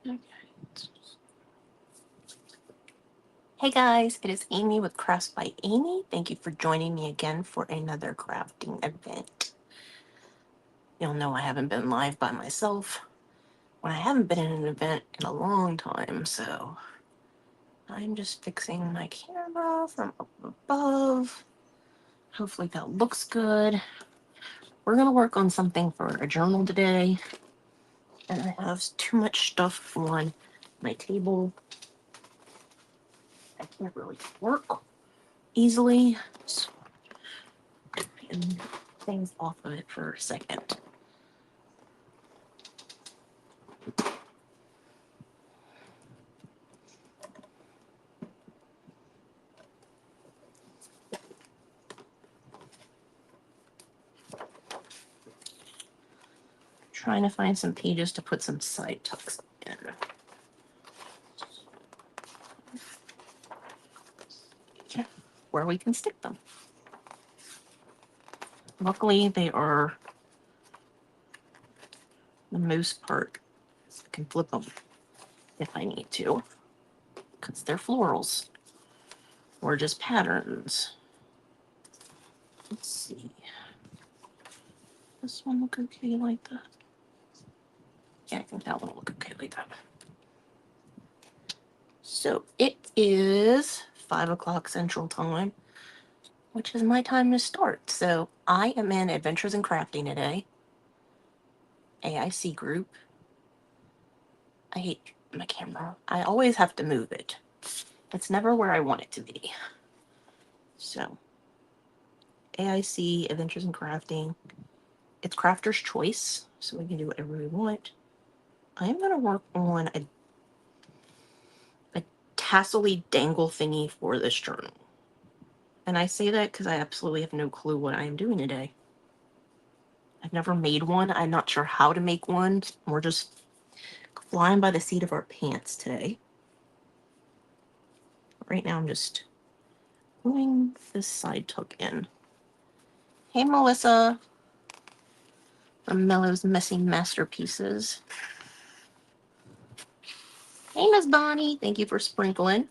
Okay. Hey guys, it is Amy with Crafts by Aimee. Thank you for joining me again for another crafting event. You'll know I haven't been live by myself when I haven't been in an event in a long time, so I'm just fixing my camera from up above. Hopefully that looks good. We're gonna work on something for a journal today, and I have too much stuff on my table. I can't really work easily. So and things off of it for a second. Trying to find some pages to put some side tucks in. Where we can stick them. Luckily, they are, the most part, I can flip them if I need to, because they're florals or just patterns. Let's see. This one look okay like that? Yeah, I think that one will look okay like that. So it is 5 o'clock Central Time, which is my time to start. So I am in Adventures in Crafting today, AIC group. I hate my camera. I always have to move it. It's never where I want it to be. So, AIC, Adventures in Crafting. It's crafter's choice, so we can do whatever we want. I'm going to work on a tassel-y dangle thingy for this journal. And I say that because I absolutely have no clue what I am doing today. I've never made one. I'm not sure how to make one. We're just flying by the seat of our pants today. Right now I'm just pulling this side tuck in. Hey, Melissa from Mello's Messy Masterpieces. Hey, Miss Bonnie. Thank you for sprinkling.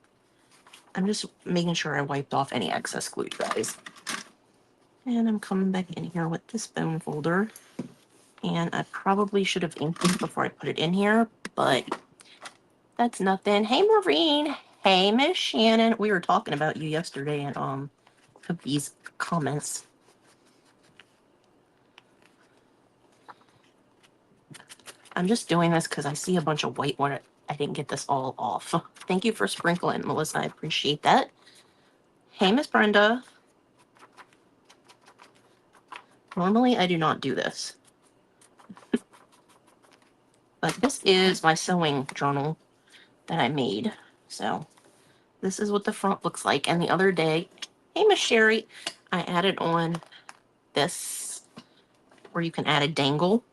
I'm just making sure I wiped off any excess glue, guys. And I'm coming back in here with this bone folder. And I probably should have inked this before I put it in here, but that's nothing. Hey, Maureen. Hey, Miss Shannon. We were talking about you yesterday in Cookies comments. I'm just doing this because I see a bunch of white one. I didn't get this all off. Thank you for sprinkling, Melissa. I appreciate that. Hey, Miss Brenda. Normally, I do not do this. But this is my sewing journal that I made. So this is what the front looks like. And the other day, hey, Miss Sherry, I added on this where you can add a dangle.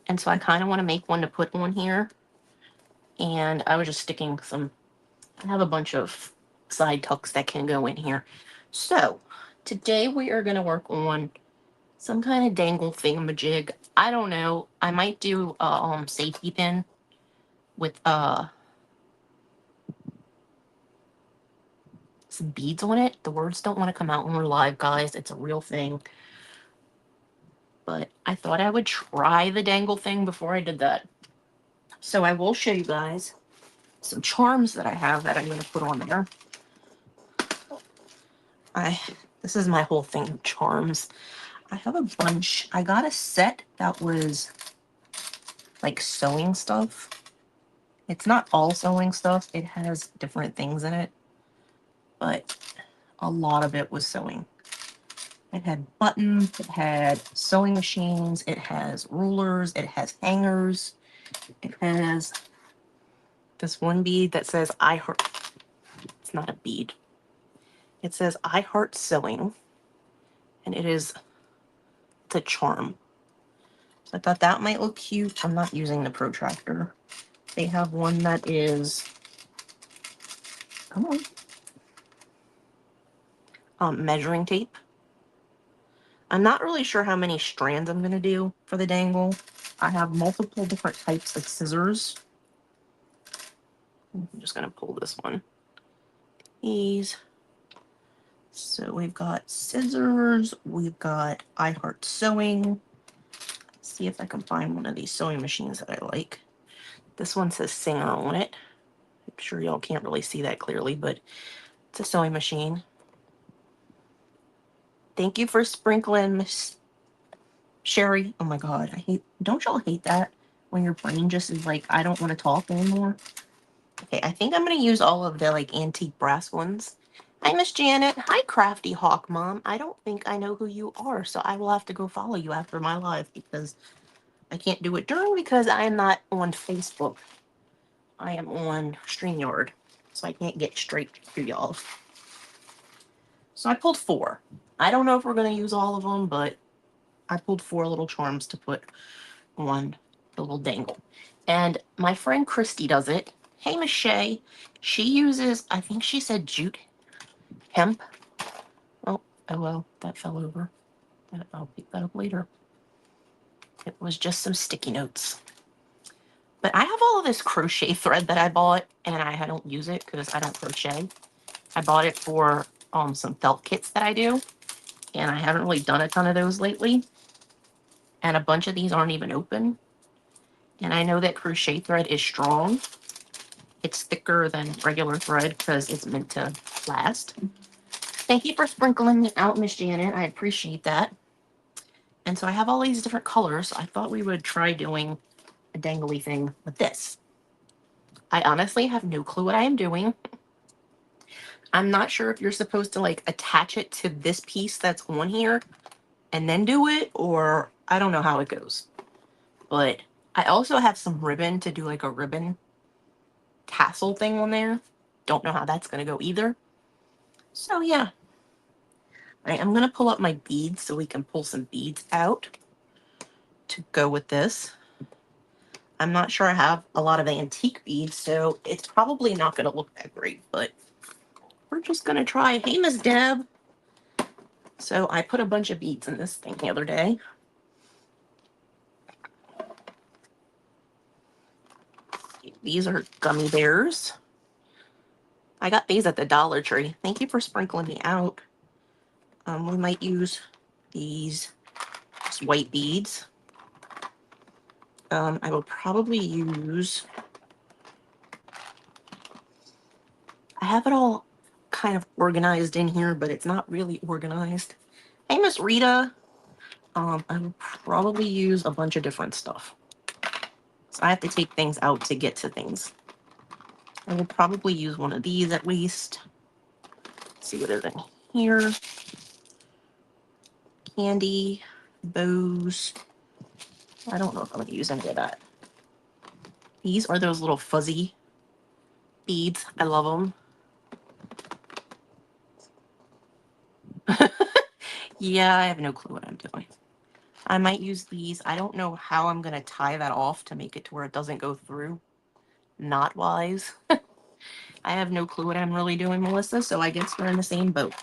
And so I kind of want to make one to put on here. And I was just sticking some, I have a bunch of side tucks that can go in here. So today we are going to work on some kind of dangle thingamajig. I don't know. I might do a safety pin with some beads on it. The words don't want to come out when we're live, guys. It's a real thing. But I thought I would try the dangle thing before I did that. So I will show you guys some charms that I have that I'm going to put on there. This is my whole thing of charms. I have a bunch. I got a set that was like sewing stuff. It's not all sewing stuff. It has different things in it. But a lot of it was sewing. It had buttons, it had sewing machines, it has rulers, it has hangers, it has this one bead that says I heart. It's not a bead. It says I heart sewing, and it's a charm. So I thought that might look cute. I'm not using the protractor. They have one that is, come on, measuring tape. I'm not really sure how many strands I'm going to do for the dangle. I have multiple different types of scissors. I'm just going to pull this one. These. So we've got scissors. We've got I Heart Sewing. Let's see if I can find one of these sewing machines that I like. This one says Singer on it. I'm sure y'all can't really see that clearly, but it's a sewing machine. Thank you for sprinkling, Miss Sherry. Oh my God, don't y'all hate that? When your brain just is like, I don't want to talk anymore. Okay, I think I'm going to use all of the like antique brass ones. Hi, Miss Janet. Hi, Crafty Hawk Mom. I don't think I know who you are, so I will have to go follow you after my live because I can't do it during because I am not on Facebook. I am on StreamYard, so I can't get straight to y'all. So I pulled 4. I don't know if we're going to use all of them, but I pulled 4 little charms to put on the little dangle. And my friend Christy does it. Hey, Miss Shea. She uses, I think she said jute hemp. Oh well, that fell over. I'll pick that up later. It was just some sticky notes. But I have all of this crochet thread that I bought, and I don't use it because I don't crochet. I bought it for some felt kits that I do, and I haven't really done a ton of those lately. And a bunch of these aren't even open. And I know that crochet thread is strong. It's thicker than regular thread because it's meant to last. Thank you for sprinkling me out, Miss Janet. I appreciate that. And so I have all these different colors. I thought we would try doing a dangly thing with this. I honestly have no clue what I am doing. I'm not sure if you're supposed to like attach it to this piece that's on here and then do it, or I don't know how it goes. But I also have some ribbon to do like a ribbon tassel thing on there. Don't know how that's going to go either. So yeah. All right, I'm going to pull up my beads so we can pull some beads out to go with this. I'm not sure I have a lot of antique beads, so it's probably not going to look that great, but we're just going to try. Hey, Miss Deb. So I put a bunch of beads in this thing the other day. These are gummy bears. I got these at the Dollar Tree. Thank you for sprinkling me out. We might use these white beads. I will probably use... I have it all kind of organized in here, but it's not really organized. Hey, Miss Rita. I will probably use a bunch of different stuff. So I have to take things out to get to things. I will probably use one of these at least. Let's see what is in here. Candy, bows. I don't know if I'm going to use any of that. These are those little fuzzy beads. I love them. Yeah, I have no clue what I'm doing. I might use these. I don't know how I'm going to tie that off to make it to where it doesn't go through. Not wise. I have no clue what I'm really doing, Melissa, so I guess we're in the same boat.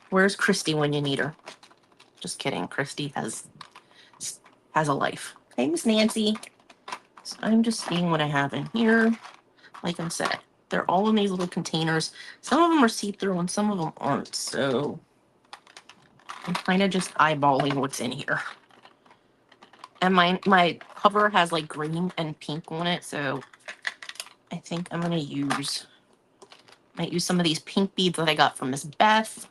Where's Christy when you need her? Just kidding. Christy has a life. Hey, Miss Nancy. So I'm just seeing what I have in here. Like I said, they're all in these little containers. Some of them are see-through and some of them aren't, so I'm kind of just eyeballing what's in here. And my cover has like green and pink on it, so I think I'm gonna might use some of these pink beads that I got from Miss Beth.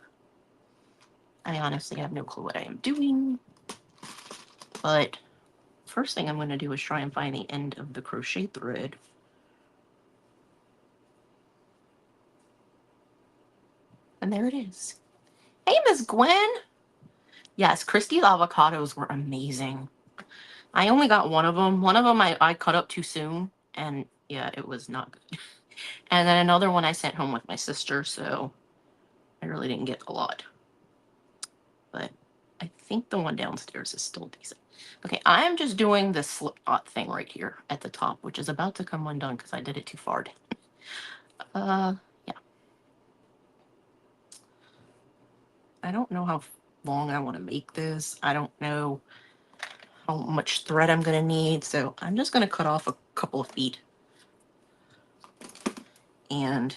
I honestly have no clue what I am doing, but first thing I'm gonna do is try and find the end of the crochet thread. And there it is. Hey, Miss Gwen. Yes, Christy's avocados were amazing. I only got one of them. One of them I cut up too soon, and yeah, it was not good. And then another one I sent home with my sister, so I really didn't get a lot. But I think the one downstairs is still decent. Okay, I'm just doing this slip knot thing right here at the top, which is about to come undone because I did it too far. Yeah. I don't know how long I want to make this. I don't know how much thread I'm going to need, so I'm just going to cut off a couple of feet. And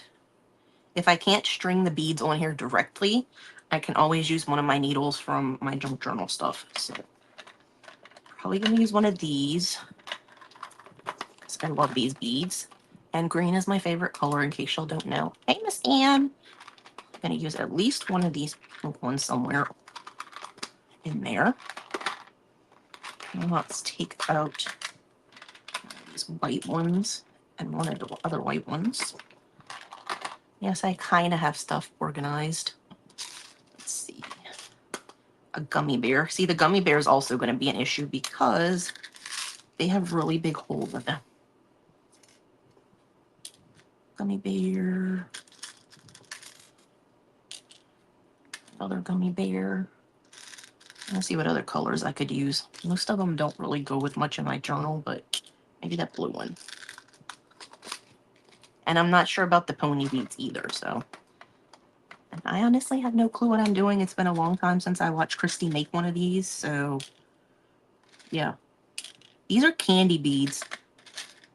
if I can't string the beads on here directly, I can always use one of my needles from my junk journal stuff. So probably gonna use one of these because I love these beads. And green is my favorite color, in case y'all don't know. Hey, Miss Ann. I'm gonna use at least one of these pink ones somewhere in there. And let's take out these white ones and one of the other white ones. Yes, I kind of have stuff organized. Let's see. A gummy bear. See, the gummy bear is also going to be an issue because they have really big holes in them. Gummy bear. Another gummy bear. Let's see what other colors I could use. Most of them don't really go with much in my journal, but maybe that blue one. And I'm not sure about the pony beads either, so. And I honestly have no clue what I'm doing. It's been a long time since I watched Christy make one of these, so yeah. These are candy beads.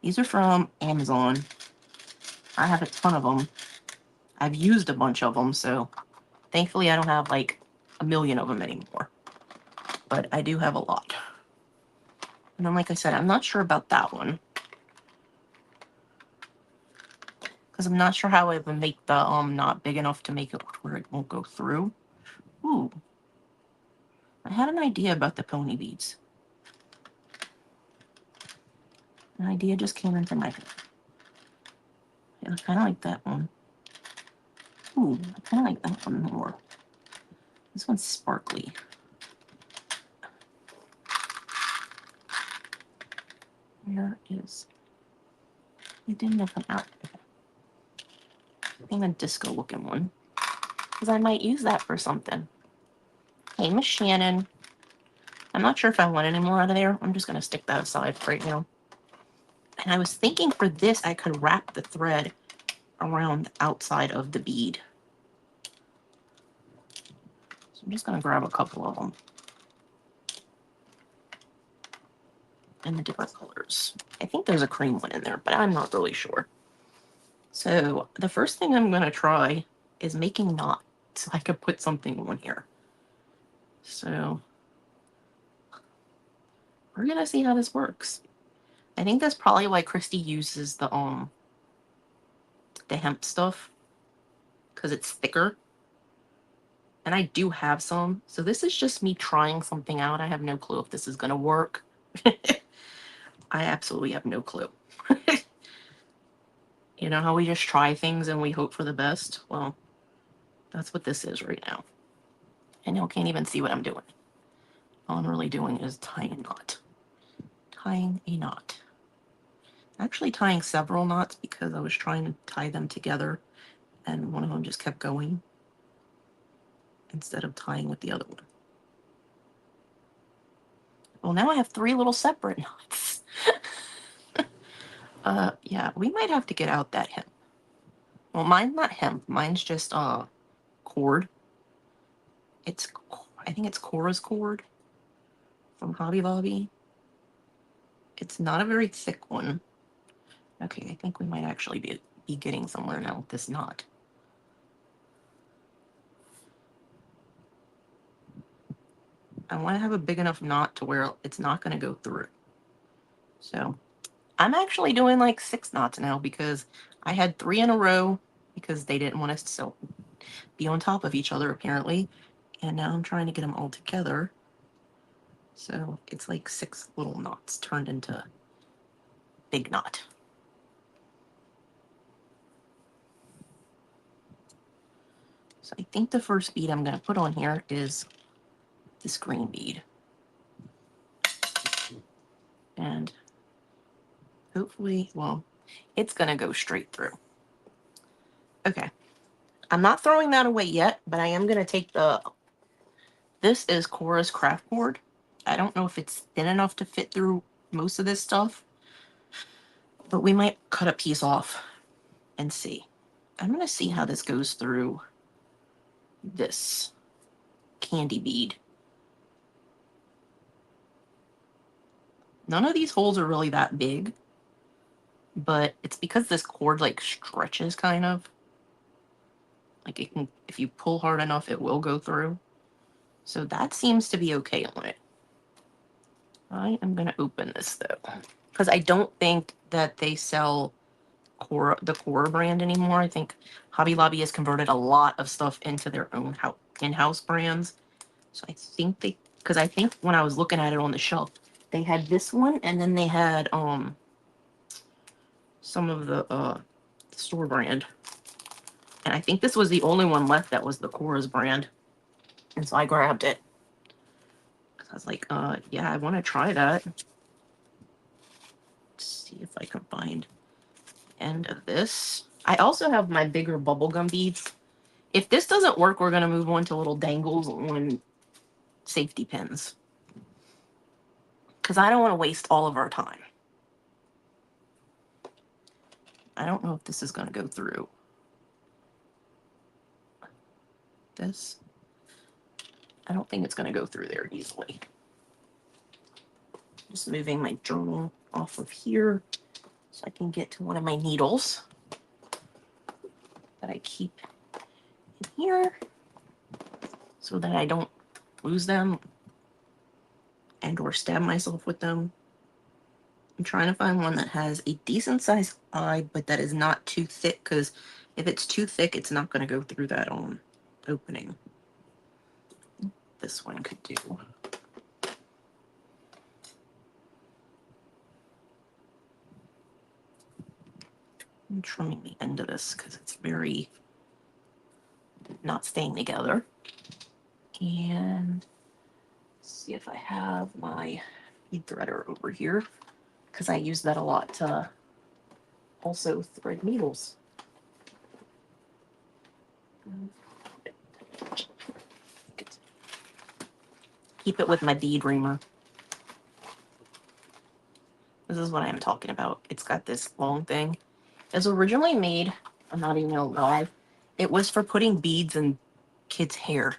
These are from Amazon. I have a ton of them. I've used a bunch of them, so thankfully I don't have like a million of them anymore. But I do have a lot. And then, like I said, I'm not sure about that one. Because I'm not sure how I would make the knot big enough to make it where it won't go through. Ooh. I had an idea about the pony beads. An idea just came into my head. Yeah, I kind of like that one. Ooh, I kind of like that one more. This one's sparkly. Where is... It didn't know come out. I think a disco looking one. Because I might use that for something. Hey, Miss Shannon. I'm not sure if I want any more out of there. I'm just going to stick that aside for right now. And I was thinking for this, I could wrap the thread around the outside of the bead. So I'm just going to grab a couple of them. And the different colors. I think there's a cream one in there, but I'm not really sure. So the first thing I'm going to try is making knots so I could put something on here. So we're going to see how this works. I think that's probably why Christy uses the hemp stuff, because it's thicker. And I do have some. So this is just me trying something out. I have no clue if this is going to work. I absolutely have no clue. You know how we just try things and we hope for the best? Well, that's what this is right now. And you can't even see what I'm doing. All I'm really doing is tying a knot. Tying a knot. Actually tying several knots because I was trying to tie them together and one of them just kept going instead of tying with the other one. Well, now I have 3 little separate knots. Yeah, we might have to get out that hemp. Well, mine's not hemp. Mine's just, cord. I think it's Cora's cord from Hobby Lobby. It's not a very thick one. Okay, I think we might actually be getting somewhere now with this knot. I want to have a big enough knot to where it's not going to go through. So I'm actually doing like 6 knots now because I had 3 in a row because they didn't want us to be on top of each other apparently. And now I'm trying to get them all together. So it's like 6 little knots turned into a big knot. So I think the first bead I'm going to put on here is this green bead. And hopefully, well, it's going to go straight through. Okay. I'm not throwing that away yet, but I am going to take this is Cora's craft board. I don't know if it's thin enough to fit through most of this stuff, but we might cut a piece off and see. I'm going to see how this goes through this candy bead. None of these holes are really that big. but it's because this cord like stretches kind of. Like it can, if you pull hard enough, it will go through. So that seems to be okay on it. I am going to open this though, because I don't think that they sell the Cora brand anymore. I think Hobby Lobby has converted a lot of stuff into their own in-house brands. So I think because I think when I was looking at it on the shelf, they had this one, and then they had some of the store brand. And I think this was the only one left that was the Cora's brand. And so I grabbed it. I was like, yeah, I want to try that. Let's see if I can find the end of this. I also have my bigger bubblegum beads. If this doesn't work, we're going to move on to little dangles on safety pins. Because I don't want to waste all of our time. I don't know if this is going to go through. This. I don't think it's going to go through there easily. Just moving my journal off of here so I can get to one of my needles that I keep in here so that I don't lose them and or stab myself with them. I'm trying to find one that has a decent sized eye, but that is not too thick, because if it's too thick, it's not going to go through that opening. This one could do. I'm trimming the end of this because it's very not staying together. And see if I have my bead threader over here, because I use that a lot to also thread needles. Keep it with my bead reamer. This is what I'm talking about. It's got this long thing. It was originally made, I'm not even gonna lie, it was for putting beads in kids' hair.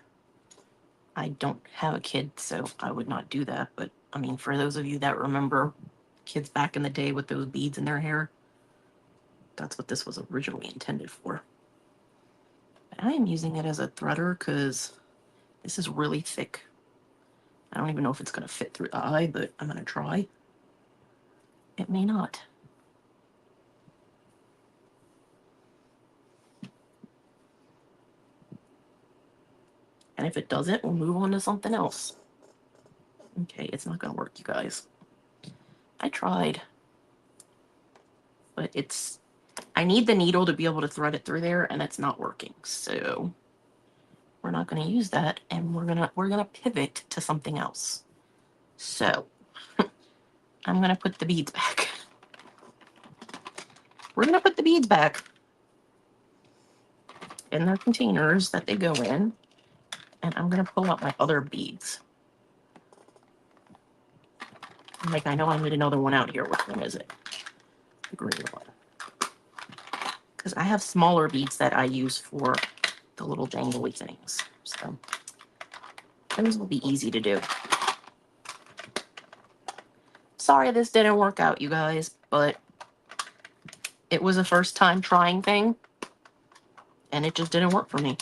I don't have a kid, so I would not do that. But I mean, for those of you that remember kids back in the day with those beads in their hair, that's what this was originally intended for. But I am using it as a threader because this is really thick. I don't even know if it's going to fit through the eye, but I'm going to try. It may not. And if it doesn't, we'll move on to something else. Okay, it's not going to work, you guys. I tried. But I need the needle to be able to thread it through there, and it's not working. So we're not going to use that, and we're gonna pivot to something else. So I'm going to put the beads back. We're going to put the beads back in their containers that they go in. And I'm going to pull out my other beads. Like, I know I need another one out here. Which one is it? The green one. Because I have smaller beads that I use for the little jangly things. So those will be easy to do. Sorry this didn't work out, you guys, but it was a first time trying thing, and it just didn't work for me.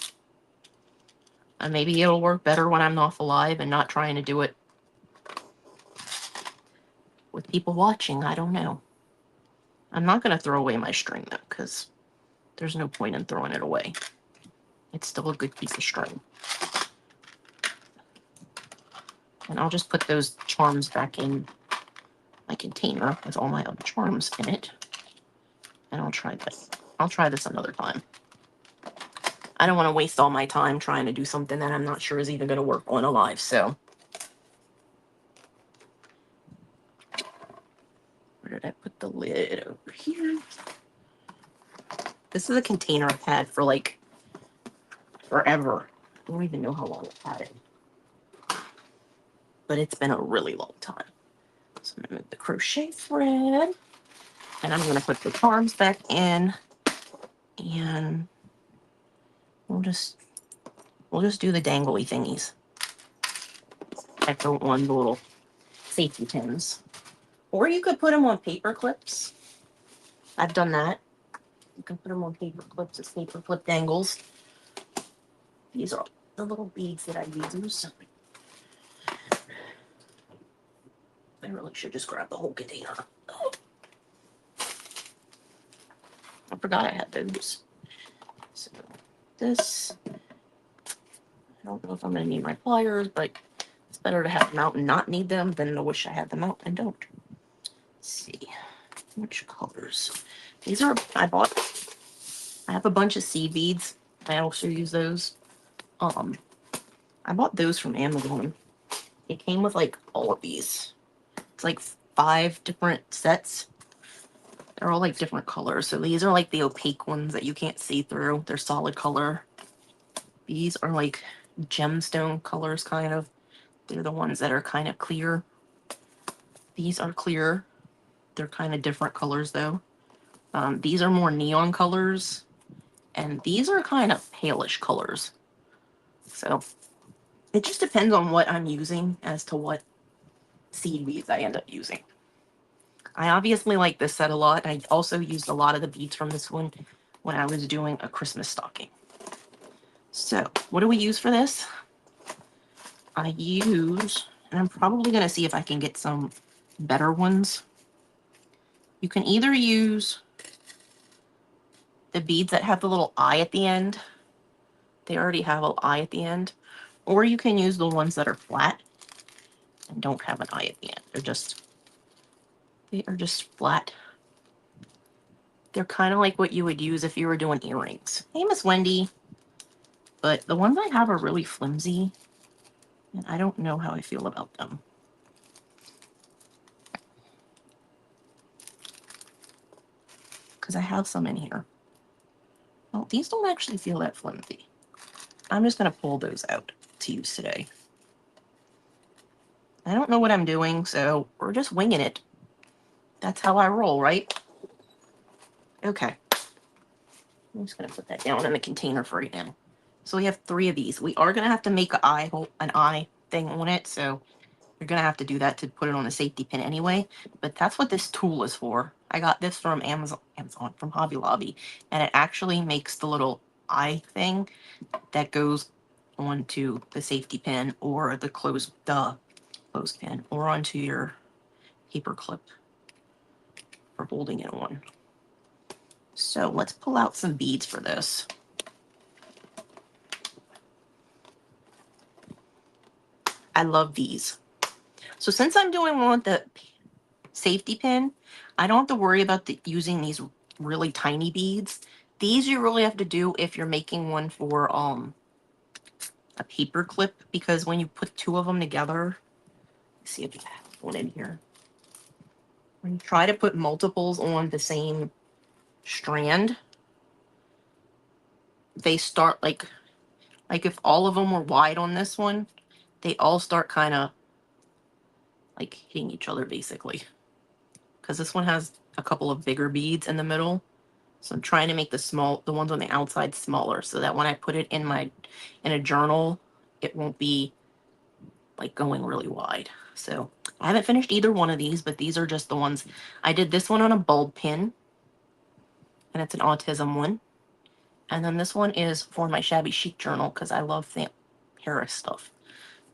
And maybe it'll work better when I'm off alive and not trying to do it with people watching. I don't know. I'm not going to throw away my string, though, because there's no point in throwing it away. It's still a good piece of string. And I'll just put those charms back in my container with all my other charms in it. And I'll try this. I'll try this another time. I don't want to waste all my time trying to do something that I'm not sure is even going to work on alive, so. Where did I put the lid? Over here. This is a container I've had for like forever. I don't even know how long I've had it. But it's been a really long time. So I'm going to move the crochet thread. And I'm going to put the charms back in. And we'll just do the dangly thingies. I don't want the little safety pins. Or you could put them on paper clips. I've done that. You can put them on paper clips as paper clip dangles. These are the little beads that I use. I really should just grab the whole container. Oh, I forgot I had those. So this, I don't know if I'm going to need my pliers, but it's better to have them out and not need them than to wish I had them out and don't. Let's see. Which colors? These are, I have a bunch of seed beads. I also use those. I bought those from Amazon. It came with like all of these. It's like 5 different sets. They're all like different colors. So these are like the opaque ones that you can't see through. They're solid color. These are like gemstone colors, kind of. They're the ones that are kind of clear. These are clear. They're kind of different colors though. These are more neon colors. And these are kind of palish colors. So it just depends on what I'm using as to what seed beads I end up using. I obviously like this set a lot. I also used a lot of the beads from this one when I was doing a Christmas stocking. So what do we use for this? I use, and I'm probably going to see if I can get some better ones. You can either use the beads that have the little eye at the end. They already have an eye at the end. Or you can use the ones that are flat and don't have an eye at the end. They are just flat. They're kind of like what you would use if you were doing earrings. Hey, Miss Wendy. But the ones I have are really flimsy, and I don't know how I feel about them. Because I have some in here. Well, these don't actually feel that flimsy. I'm just going to pull those out to use today. I don't know what I'm doing, so we're just winging it. That's how I roll, right? Okay. I'm just going to put that down in the container for right now. So we have 3 of these. We are going to have to make an eye thing on it, so you're going to have to do that to put it on a safety pin anyway. But that's what this tool is for. I got this from Amazon from Hobby Lobby, and it actually makes the little eye thing that goes onto the safety pin or the closed pin or onto your paper clip for holding it on. So let's pull out some beads for this. I love these. So since I'm doing one with the safety pin, I don't have to worry about using these really tiny beads. These you really have to do if you're making one for a paper clip, because when you put 2 of them together, let's see if I have one in here. When you try to put multiples on the same strand, they start like if all of them were wide on this one, they all start kind of like hitting each other basically. Because this one has a couple of bigger beads in the middle. So I'm trying to make the ones on the outside smaller so that when I put it in a journal, it won't be like going really wide. So I haven't finished either one of these, but these are just the ones. I did this one on a bulb pin, and it's an autism one. And then this one is for my shabby chic journal because I love Paris stuff.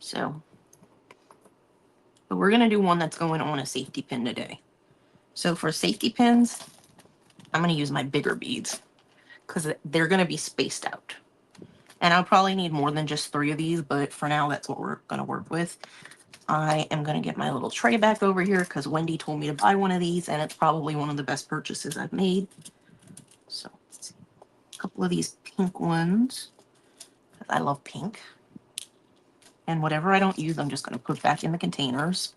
So, but we're going to do one that's going on a safety pin today. So for safety pins, I'm going to use my bigger beads because they're going to be spaced out. And I'll probably need more than just 3 of these, but for now, that's what we're going to work with. I am going to get my little tray back over here because Wendy told me to buy one of these, and it's probably one of the best purchases I've made. So let's see. A couple of these pink ones. I love pink. And whatever I don't use, I'm just going to put back in the containers.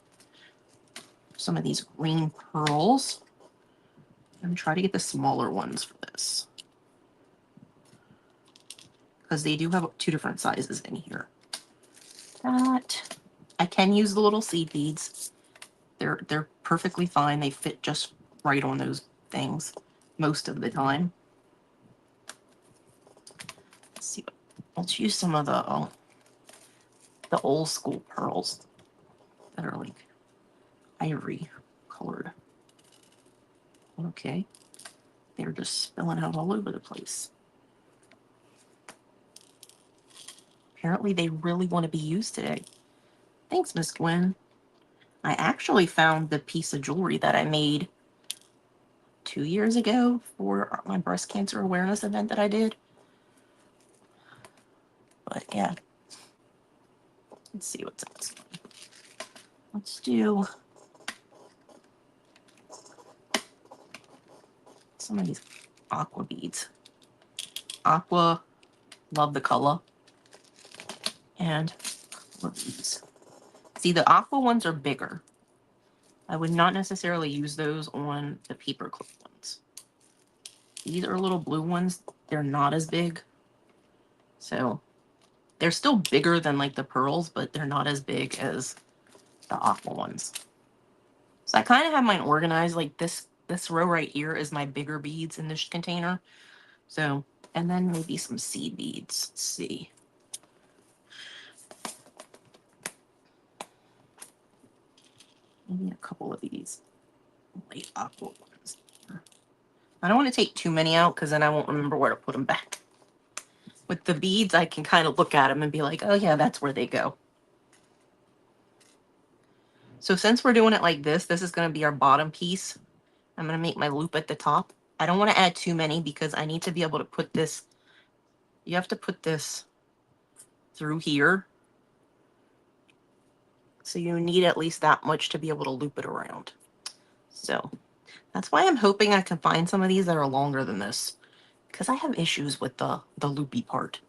Some of these green pearls. And try to get the smaller ones for this, because they do have 2 different sizes in here. That I can use the little seed beads. They're perfectly fine. They fit just right on those things most of the time. Let's see. Let's use some of the old school pearls that are like ivory colored. Okay. they're just spilling out all over the place. Apparently they really want to be used today. Thanks, Miss Gwen. I actually found the piece of jewelry that I made 2 years ago for my breast cancer awareness event that I did. But yeah. Let's see what's next. Let's do some of these aqua beads. Aqua, love the color. And these. See, the aqua ones are bigger. I would not necessarily use those on the paperclip ones. These are little blue ones. They're not as big. So they're still bigger than like the pearls, but they're not as big as the aqua ones. So I kind of have mine organized like this. This row right here is my bigger beads in this container. So, and then maybe some seed beads. Let's see. Maybe a couple of these light aqua ones. I don't want to take too many out because then I won't remember where to put them back. With the beads, I can kind of look at them and be like, oh yeah, that's where they go. So since we're doing it like this is going to be our bottom piece. I'm going to make my loop at the top. I don't want to add too many because I need to be able to put this. You have to put this through here. So you need at least that much to be able to loop it around. So that's why I'm hoping I can find some of these that are longer than this, because I have issues with the loopy part.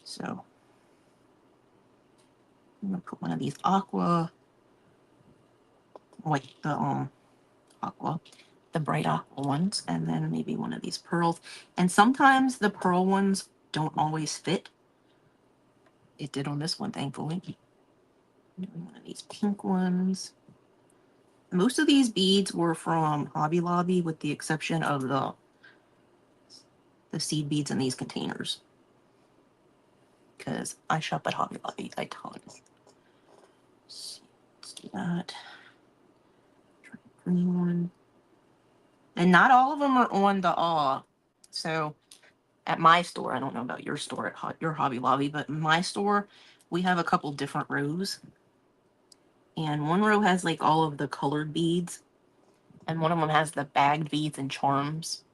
So I'm gonna put one of these aqua, like the aqua, the bright aqua ones, and then maybe one of these pearls. And sometimes the pearl ones don't always fit. It did on this one, thankfully. One of these pink ones. Most of these beads were from Hobby Lobby, with the exception of the seed beads in these containers, because I shop at Hobby Lobby a ton. Let's do that. Try the green one. And not all of them are on the so at my store, I don't know about your store at your Hobby Lobby, but in my store, we have a couple different rows. And one row has like all of the colored beads, and one of them has the bagged beads and charms.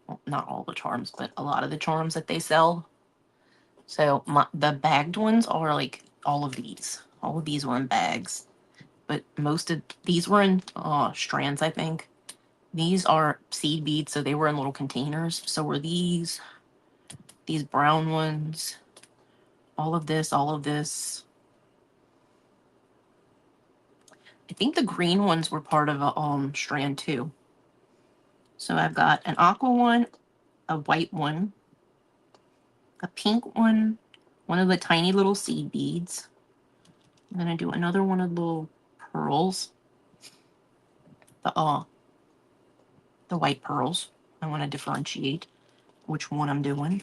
Well, not all the charms, but a lot of the charms that they sell. So the bagged ones are like all of these. All of these were in bags, but most of these were in strands, I think. These are seed beads, so they were in little containers. So were these brown ones, all of this, all of this. I think the green ones were part of a strand too. So I've got an aqua one, a white one, a pink one of the tiny little seed beads. I'm gonna do another one of the little pearls. The white pearls. I want to differentiate which one I'm doing.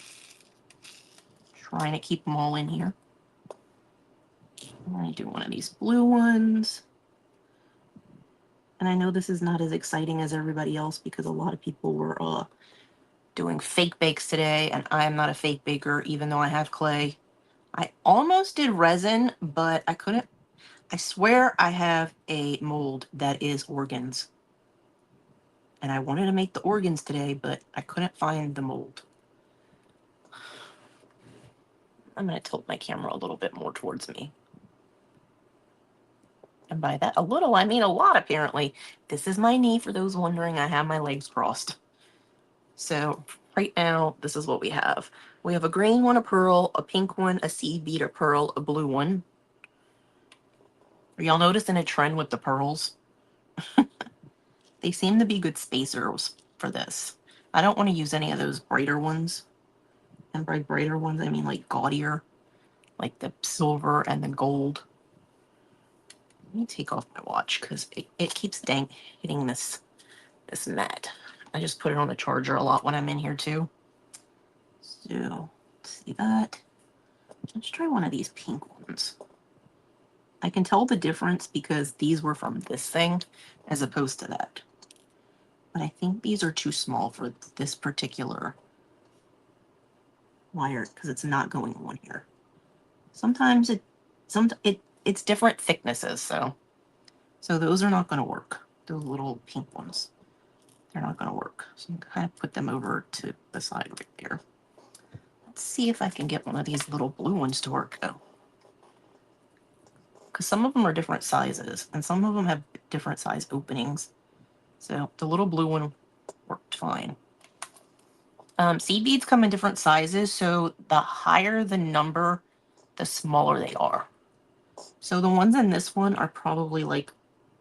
Trying to keep them all in here. I'm going to do one of these blue ones. And I know this is not as exciting as everybody else because a lot of people were doing fake bakes today, and I am not a fake baker, even though I have clay. I almost did resin, but I couldn't. I swear I have a mold that is organs. And I wanted to make the organs today, but I couldn't find the mold. I'm going to tilt my camera a little bit more towards me. And by that a little, I mean a lot, apparently. This is my knee, for those wondering. I have my legs crossed. So right now, this is what we have. We have a green one, a pearl, a pink one, a seed bead, a pearl, a blue one. Are y'all noticing a trend with the pearls? They seem to be good spacers for this. I don't want to use any of those brighter ones. And by brighter ones, I mean like gaudier, like the silver and the gold. Let me take off my watch because it keeps hitting this mat. I just put it on the charger a lot when I'm in here too. So, see that? Let's try one of these pink ones. I can tell the difference because these were from this thing as opposed to that. but I think these are too small for this particular wire because it's not going on here. Sometimes it's different thicknesses, so those are not going to work. Those little pink ones, they're not going to work. So I'm kind of put them over to the side right there. Let's see if I can get one of these little blue ones to work though, because some of them are different sizes and some of them have different size openings. So the little blue one worked fine. Seed beads come in different sizes, so the higher the number, the smaller they are. So the ones in this one are probably like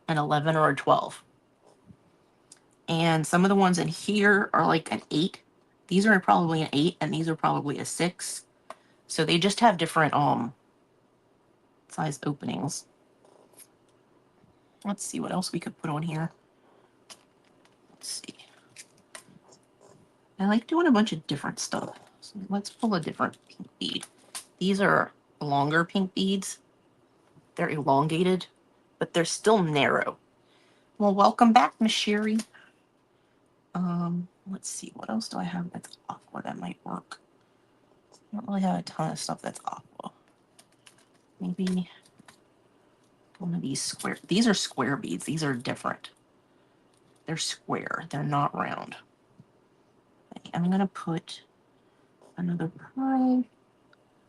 an 11 or a 12. And some of the ones in here are like an 8. These are probably an 8, and these are probably a 6. So they just have different size openings. Let's see what else we could put on here. Let's see. I like doing a bunch of different stuff. So let's pull a different pink bead. These are longer pink beads. They're elongated, but they're still narrow. Well, welcome back, Miss Sherry. Let's see, what else do I have that's aqua that might work? I don't really have a ton of stuff that's aqua. Maybe one of these square. These are square beads. These are different. They're square. They're not round. I'm going to put another pearl.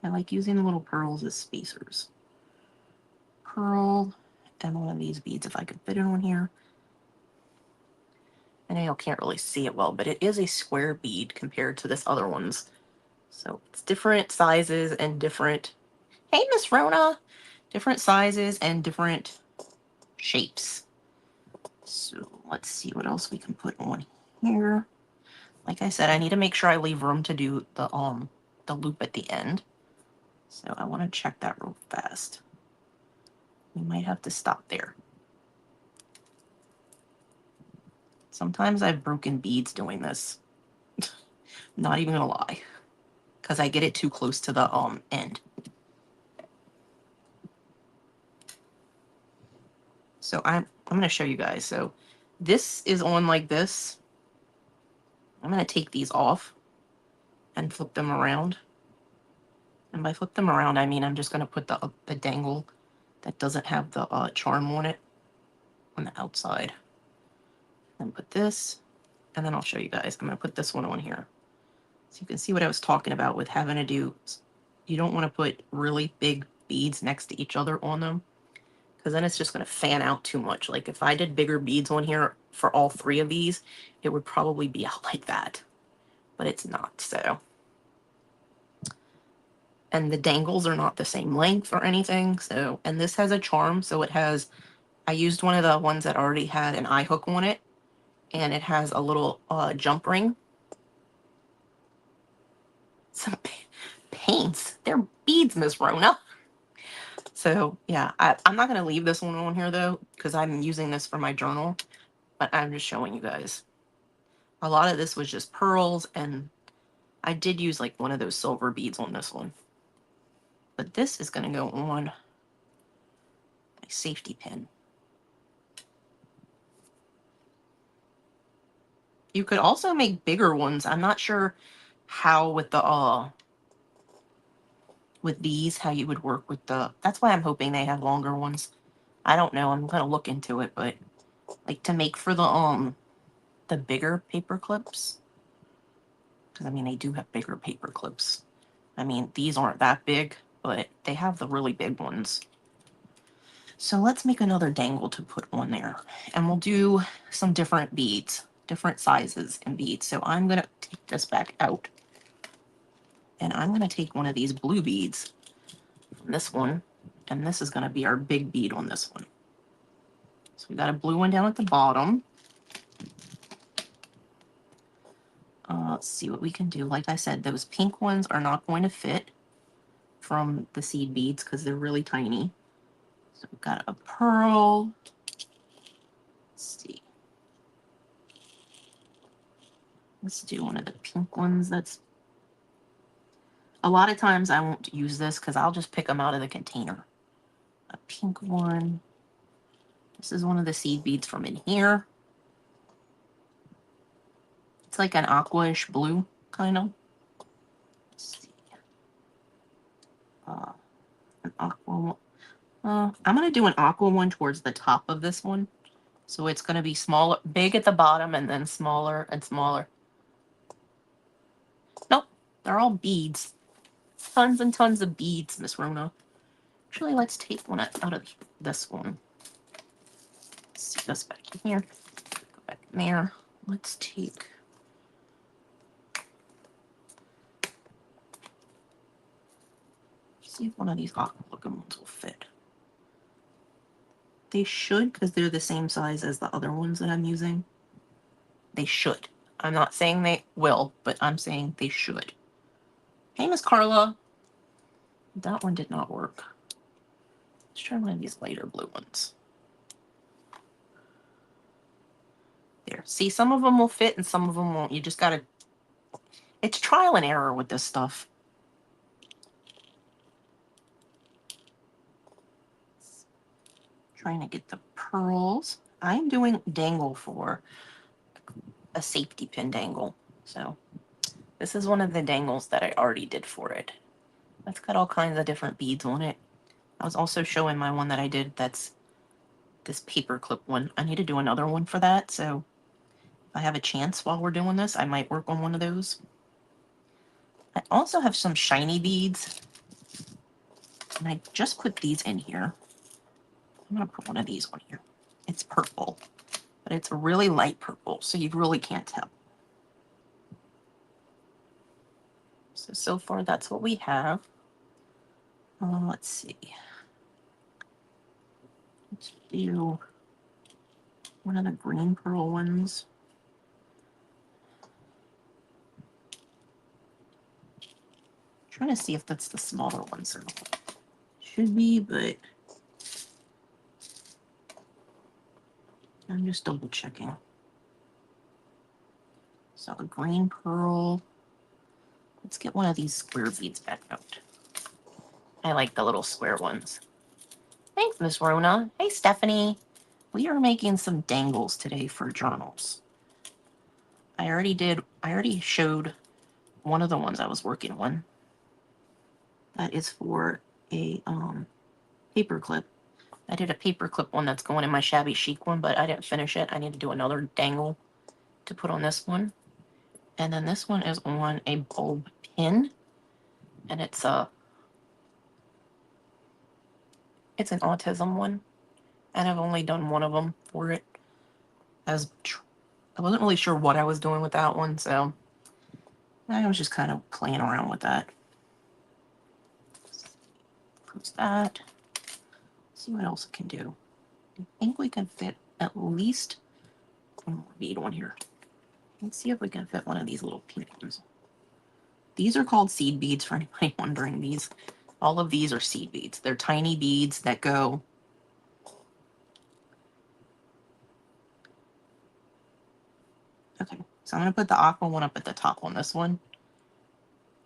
I like using the little pearls as spacers. Pearl and one of these beads if I could fit it on here. I know you can't really see it well, but it is a square bead compared to this other one's. So it's different sizes and different... Hey, Miss Rona! Different sizes and different shapes. So let's see what else we can put on here. Like I said, I need to make sure I leave room to do the loop at the end. So I want to check that real fast. We might have to stop there. Sometimes I've broken beads doing this. Not even gonna lie. Because I get it too close to the end. So I'm going to show you guys. So this is on like this. I'm going to take these off and flip them around. And by flip them around, I mean I'm just going to put the dangle that doesn't have the charm on it on the outside. Then put this, and then I'll show you guys. I'm going to put this one on here. So you can see what I was talking about with having to do. You don't want to put really big beads next to each other on them, because then it's just going to fan out too much. Like if I did bigger beads on here for all 3 of these, it would probably be out like that. But it's not, so. And the dangles are not the same length or anything, so. And this has a charm, so it has... I used one of the ones that already had an eye hook on it, and it has a little jump ring. Some paints. They're beads, Miss Rona. So, yeah, I'm not going to leave this one on here, though, because I'm using this for my journal. But I'm just showing you guys. A lot of this was just pearls, and I did use, like, one of those silver beads on this one. But this is going to go on my safety pin. You could also make bigger ones. I'm not sure how with the with these, how you would work with the... That's why I'm hoping they have longer ones. I don't know. I'm going to look into it, but like to make for the bigger paper clips. Because, I mean, they do have bigger paper clips. I mean, these aren't that big, but they have the really big ones. So let's make another dangle to put on there. And we'll do some different beads, different sizes and beads. So I'm going to take this back out. And I'm going to take one of these blue beads from this one. And this is going to be our big bead on this one. So we got a blue one down at the bottom. Let's see what we can do. Like I said, those pink ones are not going to fit from the seed beads because they're really tiny. So we've got a pearl. Let's see. Let's do one of the pink ones. That's... A lot of times I won't use this because I'll just pick them out of the container. A pink one. This is one of the seed beads from in here. It's like an aqua-ish blue, kind of. Let's see. An aqua one. I'm going to do an aqua one towards the top of this one. So it's going to be smaller, big at the bottom, and then smaller and smaller. Nope, they're all beads. Tons and tons of beads, Miss Rona. Actually, let's take one out of this one. Let's see this back in here. Go back in there. Let's take... see if one of these aqua looking ones will fit. They should, because they're the same size as the other ones that I'm using. They should. I'm not saying they will, but I'm saying they should. Hey, Miss Carla. That one did not work. Let's try one of these lighter blue ones. There. See, some of them will fit and some of them won't. You just gotta... it's trial and error with this stuff. Trying to get the pearls. I'm doing dangle for a safety pin dangle. So this is one of the dangles that I already did for it. That's got all kinds of different beads on it. I was also showing my one that I did that's this paper clip one. I need to do another one for that, so if I have a chance while we're doing this, I might work on one of those. I also have some shiny beads, and I just put these in here. I'm going to put one of these on here. It's purple, but it's a really light purple, so you really can't tell. So far that's what we have. Let's see. Let's do one of the green pearl ones. Trying to see if that's the smaller ones or not. Should be, but I'm just double checking. So a green pearl. Let's get one of these square beads back out. I like the little square ones. Thanks, Miss Rona. Hey, Stephanie. We are making some dangles today for journals. I already showed one of the ones I was working on. That is for a paper clip. I did a paper clip one that's going in my shabby chic one, but I didn't finish it. I need to do another dangle to put on this one. And then this one is on a bulb pin, and it's an autism one, and I've only done one of them for it. I wasn't really sure what I was doing with that one, so I was just kind of playing around with that. Close that. See what else it can do. I think we can fit at least one more bead on here. Let's see if we can fit one of these little pink ones. These are called seed beads, for anybody wondering. These, all of these are seed beads. They're tiny beads that go... okay, so I'm going to put the aqua one up at the top on this one.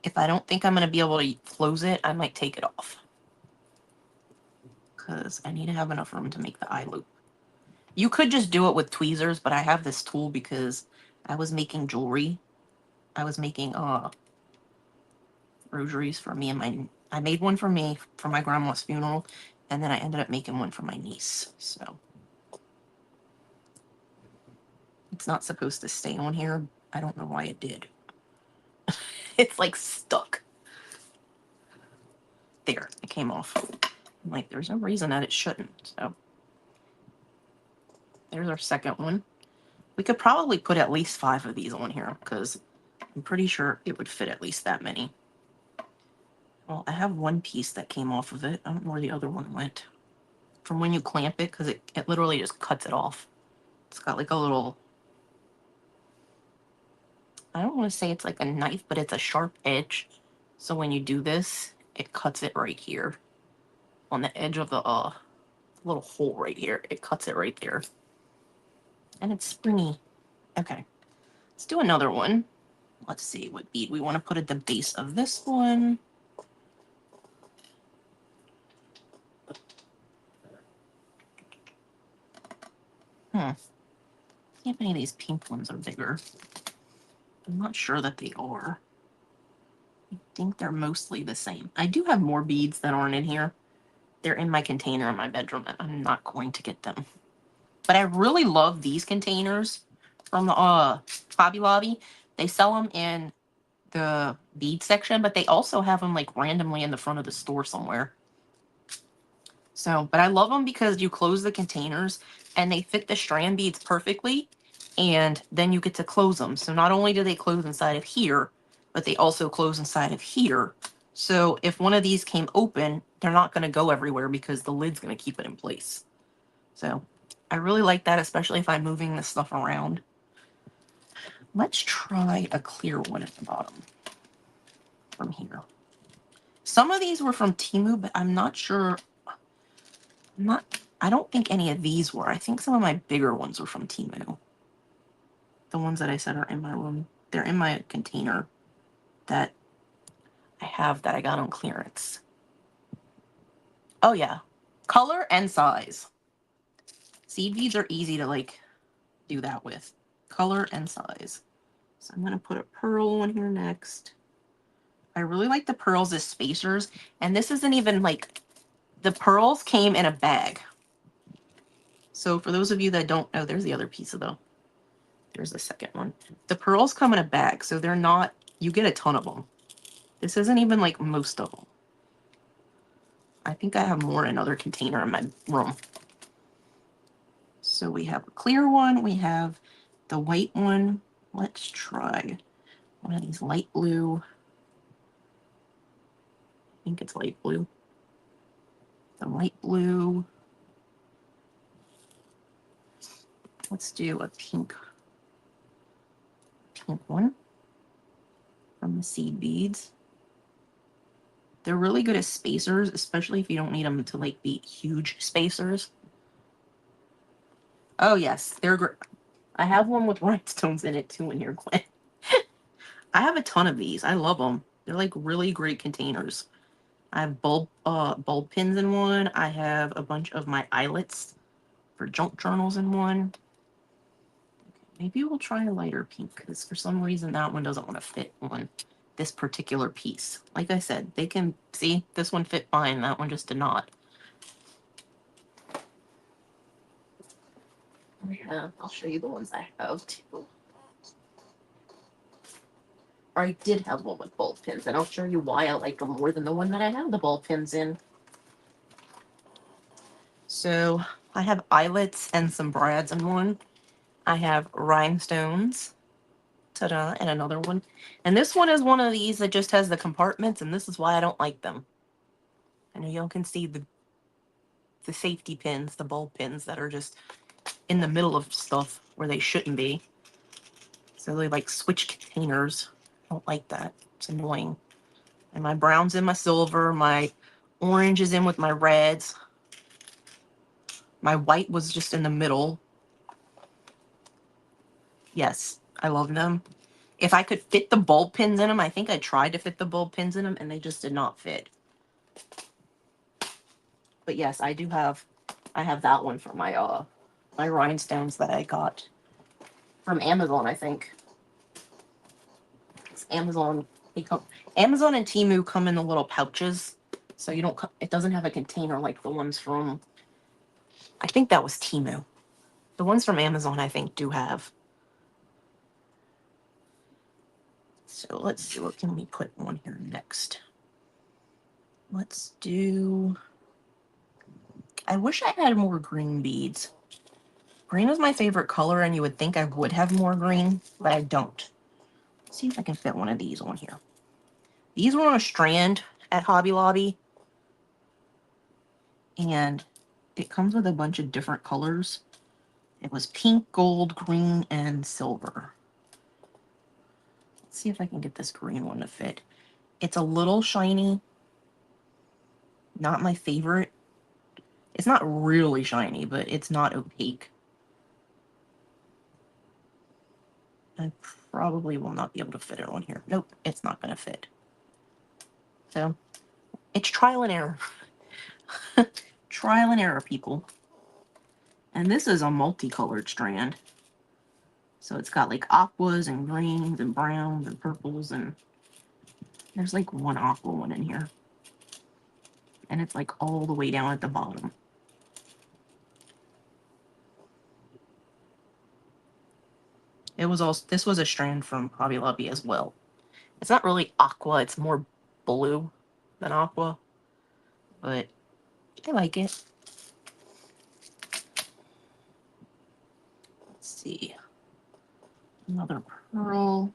If I don't think I'm going to be able to close it, I might take it off, because I need to have enough room to make the eye loop. You could just do it with tweezers, but I have this tool because I was making jewelry. I was making rosaries for me and my... I made one for me for my grandma's funeral, and then I ended up making one for my niece. So it's not supposed to stay on here. I don't know why it did. It's like stuck. There, it came off. I'm like, there's no reason that it shouldn't. So there's our second one. We could probably put at least 5 of these on here, because I'm pretty sure it would fit at least that many. Well, I have one piece that came off of it. I don't know where the other one went. From when you clamp it, because it literally just cuts it off. It's got like a little... I don't want to say it's like a knife, but it's a sharp edge. So when you do this, it cuts it right here. On the edge of the little hole right here. It cuts it right there. And it's springy. Okay. Let's do another one. Let's see what bead we want to put at the base of this one. See if any of these pink ones are bigger. I'm not sure that they are. I think they're mostly the same. I do have more beads that aren't in here. They're in my container in my bedroom, and I'm not going to get them. But I really love these containers from the Hobby Lobby. They sell them in the bead section, but they also have them like randomly in the front of the store somewhere. So, but I love them because you close the containers and they fit the strand beads perfectly, and then you get to close them. So not only do they close inside of here, but they also close inside of here. So if one of these came open, they're not going to go everywhere because the lid's going to keep it in place. So I really like that, especially if I'm moving this stuff around. Let's try a clear one at the bottom from here. Some of these were from Temu, but I'm not sure. I don't think any of these were. I think some of my bigger ones were from Temu. The ones that I said are in my room. They're in my container that I have that I got on clearance. Oh yeah. Color and size. Seed beads are easy to like do that with. Color and size. So I'm going to put a pearl one here next. I really like the pearls as spacers. And this isn't even like, the pearls came in a bag. So for those of you that don't know, there's the other piece of the, there's the second one. The pearls come in a bag, so they're not, you get a ton of them. This isn't even like most of them. I think I have more in another container in my room. So we have a clear one. We have the white one. Let's try one of these light blue. I think it's light blue. The light blue. Let's do a pink one from the seed beads. They're really good as spacers, especially if you don't need them to like be huge spacers. Oh yes, they're great. I have one with rhinestones in it too in here, Gwen. I have a ton of these. I love them. They're like really great containers. I have bulb pins in one. I have a bunch of my eyelets for junk journals in one. Okay, maybe we'll try a lighter pink because for some reason that one doesn't want to fit on this particular piece. Like I said, they can see this one fit fine. That one just did not. Yeah, I'll show you the ones I have too. Or I did have one with bulb pins, and I'll show you why I like them more than the one that I have the bulb pins in. So I have eyelets and some brads in one. I have rhinestones, ta-da, and another one. And this one is one of these that just has the compartments, and this is why I don't like them. I know y'all can see the safety pins, the bulb pins that are just in the middle of stuff where they shouldn't be. So they like switch containers. I don't like that. It's annoying. And my brown's in my silver, my orange is in with my reds. My white was just in the middle. Yes, I love them. If I could fit the bulb pins in them, I think I tried to fit the bulb pins in them and they just did not fit. But yes, I have that one for my my rhinestones that I got from Amazon, I think. It's Amazon, Amazon and Temu come in the little pouches. So you don't, it doesn't have a container like the ones from, I think that was Temu. The ones from Amazon, I think, do have. So let's see, what can we put on here next? Let's do, I wish I had more green beads. Green is my favorite color, and you would think I would have more green, but I don't. Let's see if I can fit one of these on here. These were on a strand at Hobby Lobby, and it comes with a bunch of different colors. It was pink, gold, green, and silver. Let's see if I can get this green one to fit. It's a little shiny. Not my favorite. It's not really shiny, but it's not opaque. I probably will not be able to fit it on here. Nope, it's not going to fit. So, it's trial and error. Trial and error, people. And this is a multicolored strand. So it's got like aquas and greens and browns and purples, and there's like one aqua one in here. And it's like all the way down at the bottom. It was also, this was a strand from Hobby Lobby as well. It's not really aqua, it's more blue than aqua, but I like it. Let's see. Another pearl.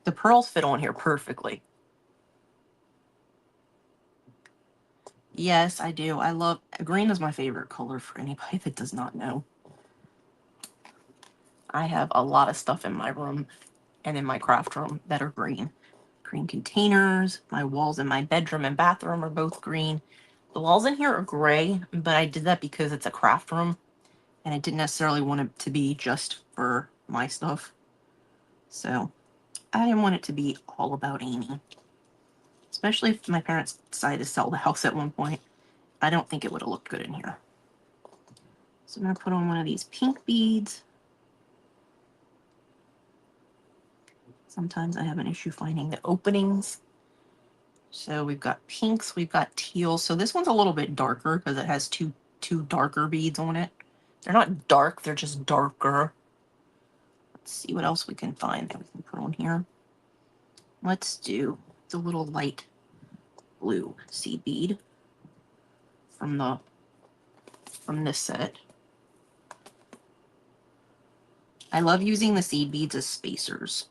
The pearls fit on here perfectly. Yes, I do. I love, green is my favorite color for anybody that does not know. I have a lot of stuff in my room and in my craft room that are green. Green containers, my walls in my bedroom and bathroom are both green. The walls in here are gray, but I did that because it's a craft room and I didn't necessarily want it to be just for my stuff. So I didn't want it to be all about Aimee. Especially if my parents decided to sell the house at one point. I don't think it would have looked good in here. So I'm going to put on one of these pink beads. Sometimes I have an issue finding the openings. So we've got pinks, we've got teals. So this one's a little bit darker because it has two darker beads on it. They're not dark, they're just darker. Let's see what else we can find that we can put on here. Let's do the little light blue seed bead from this set. I love using the seed beads as spacers.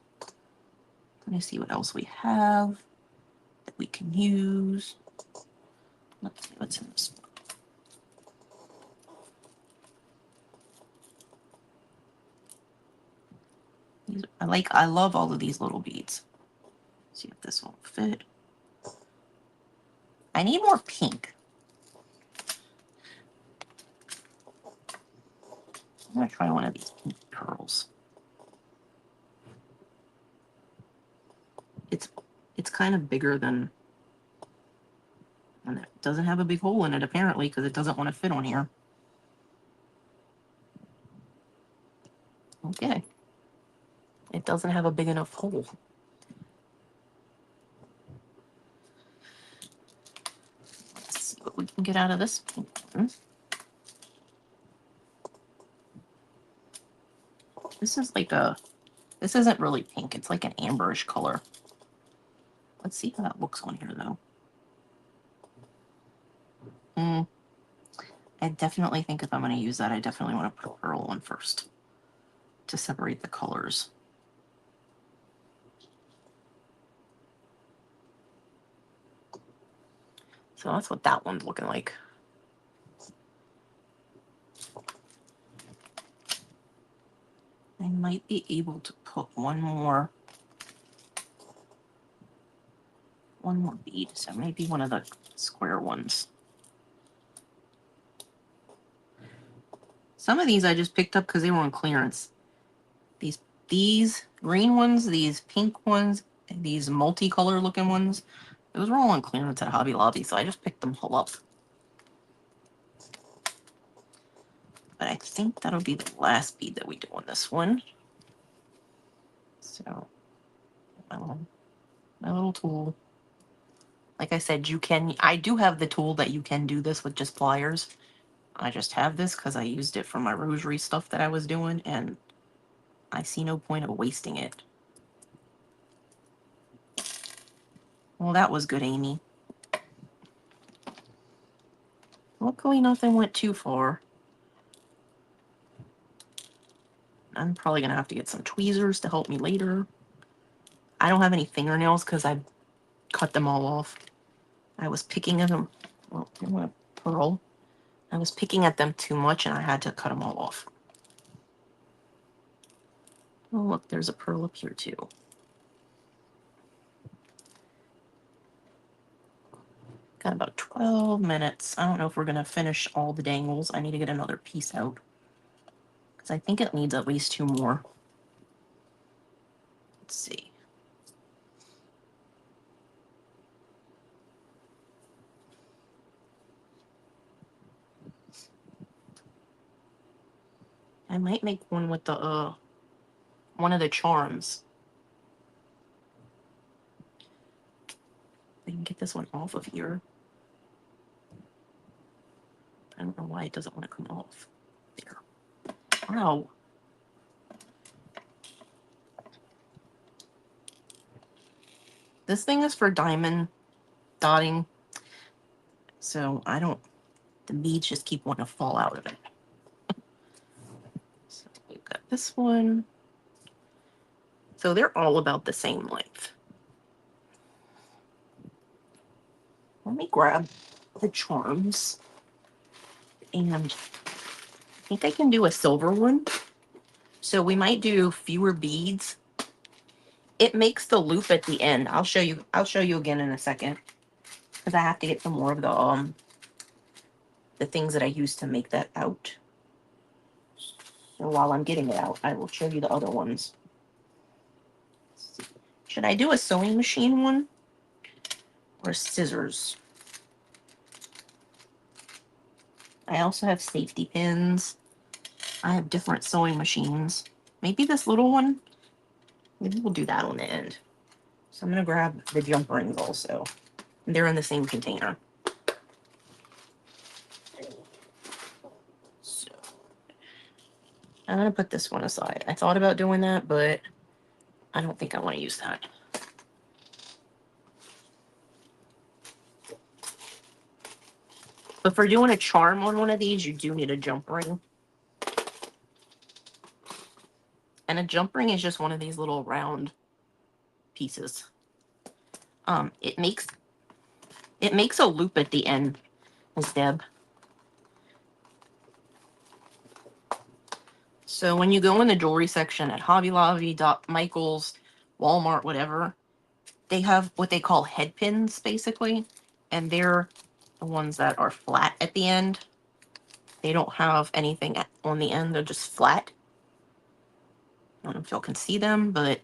Let me see what else we have that we can use. Let's see what's in this one. I love all of these little beads. Let's see if this won't fit. I need more pink. I'm gonna try one of these pink pearls. It's kind of bigger than, and it doesn't have a big hole in it apparently because it doesn't want to fit on here. Okay. It doesn't have a big enough hole. Let's see what we can get out of this pink one. This is like a, this isn't really pink. It's like an amberish color. Let's see how that looks on here though. I definitely think if I'm going to use that, I definitely want to put a pearl on first to separate the colors. So that's what that one's looking like. I might be able to put one more bead, so maybe one of the square ones. Some of these I just picked up because they were on clearance. These green ones, these pink ones, and these multicolor looking ones, those were all on clearance at Hobby Lobby, so I just picked them all up. But I think that'll be the last bead that we do on this one. So, my little tool. Like I said, I do have the tool that you can do this with just pliers. I just have this because I used it for my rosary stuff that I was doing, and I see no point of wasting it. Well, that was good, Aimee. Luckily, nothing went too far. I'm probably going to have to get some tweezers to help me later. I don't have any fingernails because I cut them all off. I was picking at them. Well, I want a pearl. I was picking at them too much, and I had to cut them all off. Oh, look, there's a pearl up here, too. Got about 12 minutes. I don't know if we're going to finish all the dangles. I need to get another piece out, because I think it needs at least 2 more. Let's see. I might make one with the, one of the charms. I can get this one off of here. I don't know why it doesn't want to come off. There. Wow. This thing is for diamond dotting. So I don't, the beads just keep wanting to fall out of it. So we've got this one. So they're all about the same length. Let me grab the charms. And I think I can do a silver one. So we might do fewer beads. It makes the loop at the end. I'll show you again in a second. Because I have to get some more of the things that I used to make that out. So while I'm getting it out, I will show you the other ones. Should I do a sewing machine one? Or scissors? I also have safety pins. I have different sewing machines. Maybe this little one? Maybe we'll do that on the end. So I'm going to grab the jump rings also. They're in the same container. So I'm going to put this one aside. I thought about doing that, but I don't think I want to use that. But for doing a charm on one of these, you do need a jump ring. And a jump ring is just one of these little round pieces. It makes a loop at the end, Miss Deb. So when you go in the jewelry section at Hobby Lobby, Michael's, Walmart, whatever, they have what they call head pins, basically. And they're the ones that are flat at the end. They don't have anything on the end. They're just flat. I don't know if y'all can see them, but...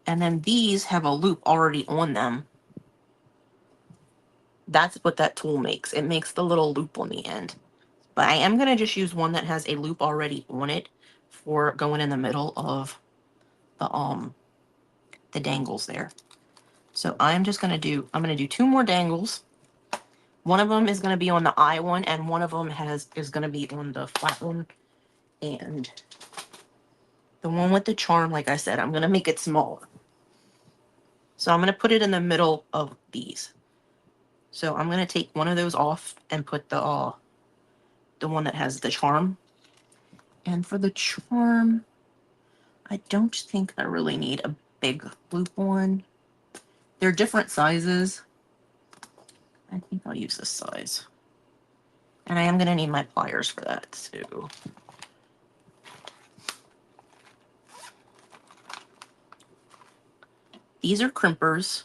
And then these have a loop already on them. That's what that tool makes. It makes the little loop on the end. But I am going to just use one that has a loop already on it for going in the middle of the dangles there. So I'm just going to do, I'm going to do 2 more dangles. One of them is going to be on the eye one, and one of them is going to be on the flat one. And the one with the charm, like I said, I'm going to make it smaller. So I'm going to put it in the middle of these. So I'm going to take one of those off and put the one that has the charm. And for the charm, I don't think I really need a big loop one. They're different sizes. I think I'll use this size. And I am going to need my pliers for that too. These are crimpers.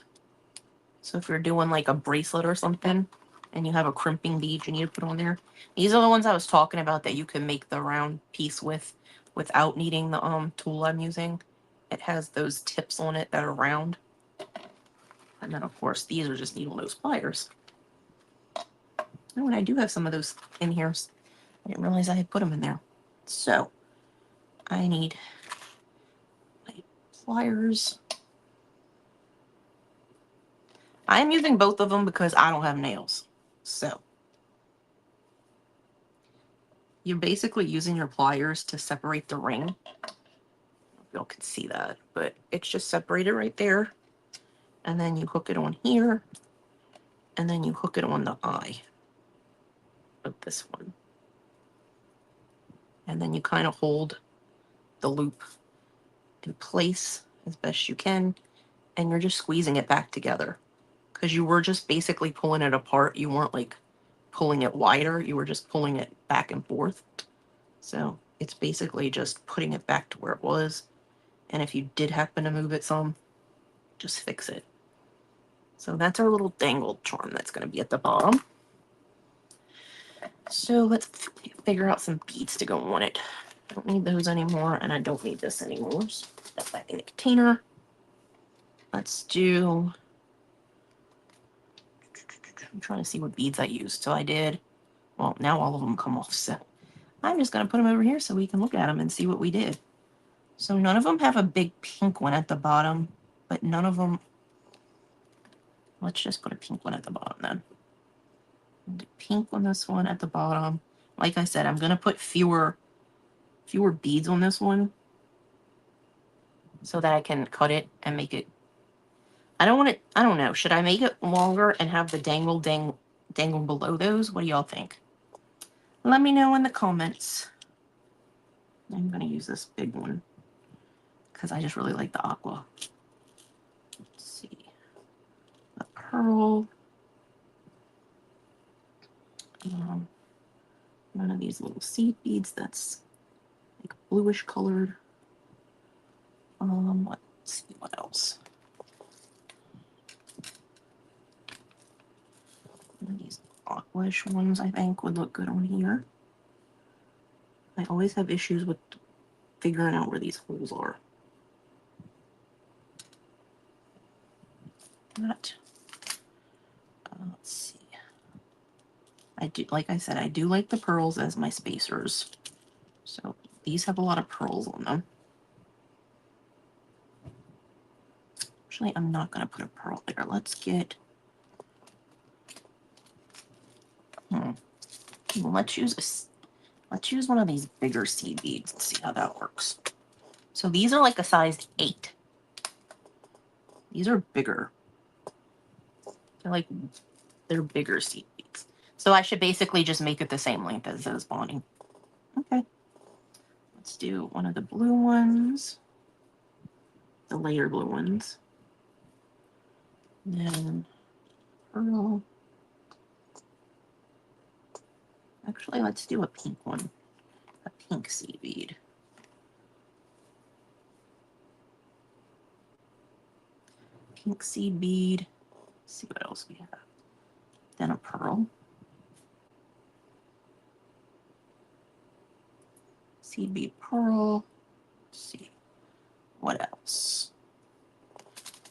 So if you're doing like a bracelet or something and you have a crimping bead you need to put on there. These are the ones I was talking about that you can make the round piece with without needing the tool I'm using. It has those tips on it that are round. And then of course these are just needle nose pliers. Oh, and I do have some of those in here. I didn't realize I had put them in there. So I need my pliers. I'm using both of them because I don't have nails. So you're basically using your pliers to separate the ring. I don't know if y'all can see that, but it's just separated right there. And then you hook it on here. And then you hook it on the eye of this one. And then you kind of hold the loop in place as best you can. And you're just squeezing it back together. Because you were just basically pulling it apart. You weren't like pulling it wider. You were just pulling it back and forth. So it's basically just putting it back to where it was. And if you did happen to move it some, just fix it. So that's our little dangled charm that's going to be at the bottom. So let's figure out some beads to go on it. I don't need those anymore, and I don't need this anymore. So put that back in the container. Let's do... I'm trying to see what beads I used. So I did... Well, now all of them come off. So I'm just going to put them over here so we can look at them and see what we did. So none of them have a big pink one at the bottom, but none of them... Let's just put a pink one at the bottom then. Do pink on this one at the bottom. Like I said, I'm going to put fewer beads on this one so that I can cut it and make it... I don't want it... I don't know. Should I make it longer and have the dangle below those? What do y'all think? Let me know in the comments. I'm going to use this big one because I just really like the aqua. Let's see. The pearl. One of these little seed beads that's like bluish colored. Let's see what else. One of these aquish ones I think would look good on here. I always have issues with figuring out where these holes are. That. Let's see. I do, like I said, I do like the pearls as my spacers. So these have a lot of pearls on them. Actually, I'm not going to put a pearl there. Let's get... Let's use one of these bigger seed beads and see how that works. So these are like a size 8. These are bigger. They're bigger seed beads. So I should basically just make it the same length as those, Bonnie. Okay. Let's do one of the blue ones. The layer blue ones. And then pearl. Actually, let's do a pink one. A pink seed bead. Pink seed bead. Let's see what else we have. Then a pearl. Seed bead pearl. Let's see. What else?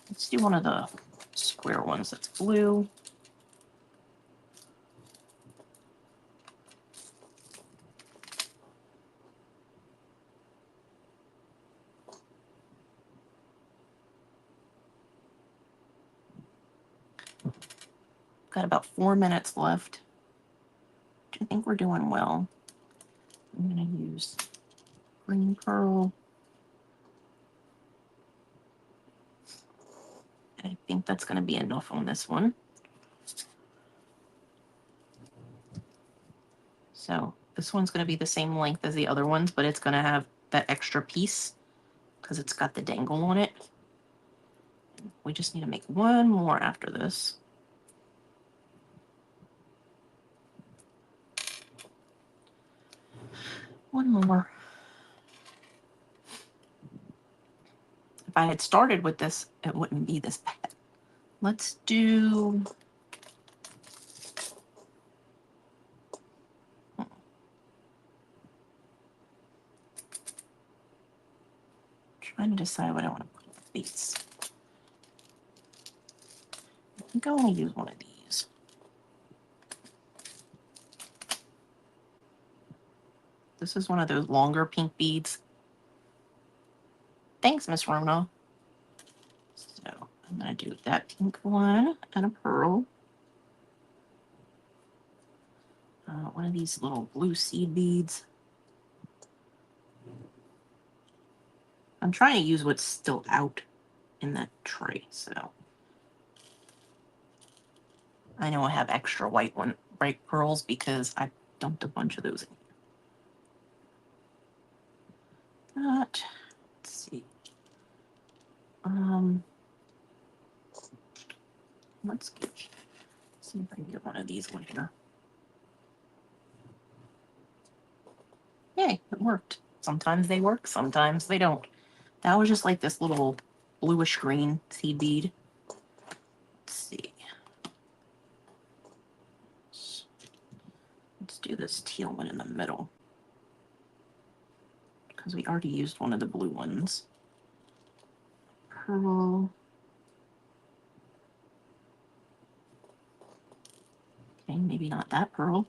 Let's do one of the square ones that's blue. Got about 4 minutes left. I think we're doing well. I'm going to use green pearl. I think that's going to be enough on this one. So this one's going to be the same length as the other ones, but it's going to have that extra piece because it's got the dangle on it. We just need to make one more after this. One more. If I had started with this, it wouldn't be this bad. Let's do... Trying to decide what I want to put on the base. I think I want to use one of these. This is one of those longer pink beads. Thanks, Miss Rona. So I'm going to do that pink one and a pearl. One of these little blue seed beads. I'm trying to use what's still out in that tray, so I know I have extra white pearls because I dumped a bunch of those in here. Let's see. Let's see if I can get one of these later. Yay, it worked. Sometimes they work, sometimes they don't. That was just like this little bluish green seed bead. Let's see. Let's do this teal one in the middle, because we already used one of the blue ones. Pearl. Okay, maybe not that pearl.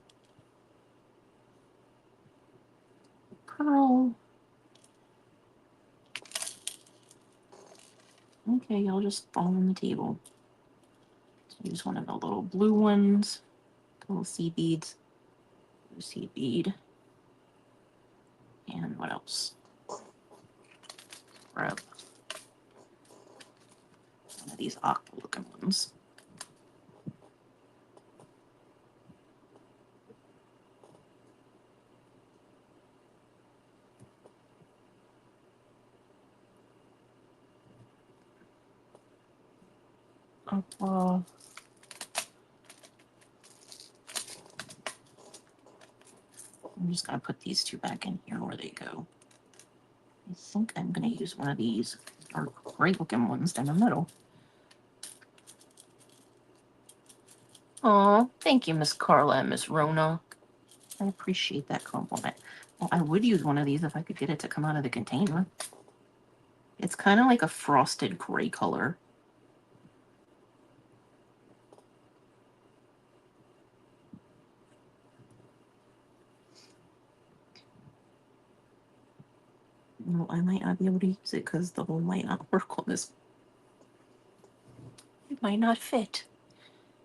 pearl. Okay, I'll just fall on the table. So use one of the little blue ones, little seed beads, blue seed bead, and what else? Grab one of these aqua looking ones. Aqua. I'm just gonna put these two back in here where they go. I think I'm gonna use one of these dark gray looking ones in the middle. Aw, thank you, Miss Carla and Miss Rona. I appreciate that compliment. Well, I would use one of these if I could get it to come out of the container. It's kind of like a frosted gray color. Well, I might not be able to use it because the hole might not work on this. It might not fit.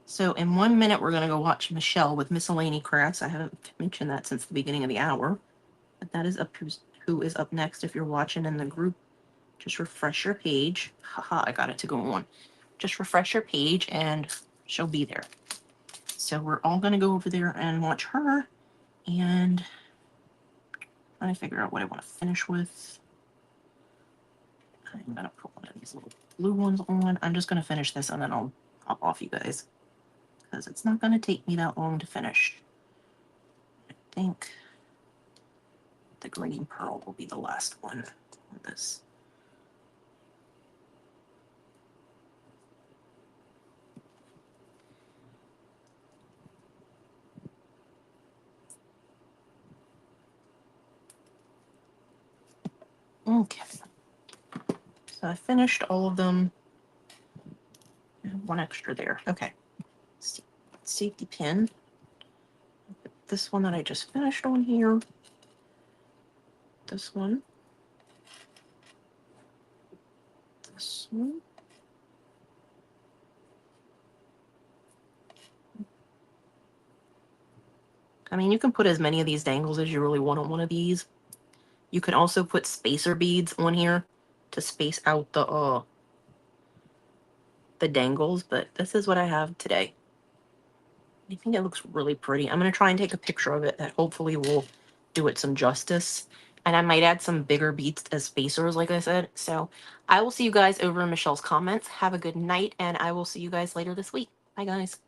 So in 1 minute, we're going to go watch Michelle with Miscellany Crafts. I haven't mentioned that since the beginning of the hour. But that is up who is up next. If you're watching in the group, just refresh your page. Haha, I got it to go on. Just refresh your page and she'll be there. So we're all going to go over there and watch her. And trying to figure out what I want to finish with. I'm going to put one of these little blue ones on. I'm just going to finish this and then I'll hop off, you guys. Because it's not going to take me that long to finish. I think the green pearl will be the last one on this. Okay. So I finished all of them. One extra there. Okay. Safety pin. Put this one that I just finished on here. This one. This one. I mean, you can put as many of these dangles as you really want on one of these. You can also put spacer beads on here to space out the dangles, but this is what I have today. I think it looks really pretty. I'm going to try and take a picture of it that hopefully will do it some justice. And I might add some bigger beads as spacers, like I said. So I will see you guys over in Michelle's comments. Have a good night, and I will see you guys later this week. Bye, guys.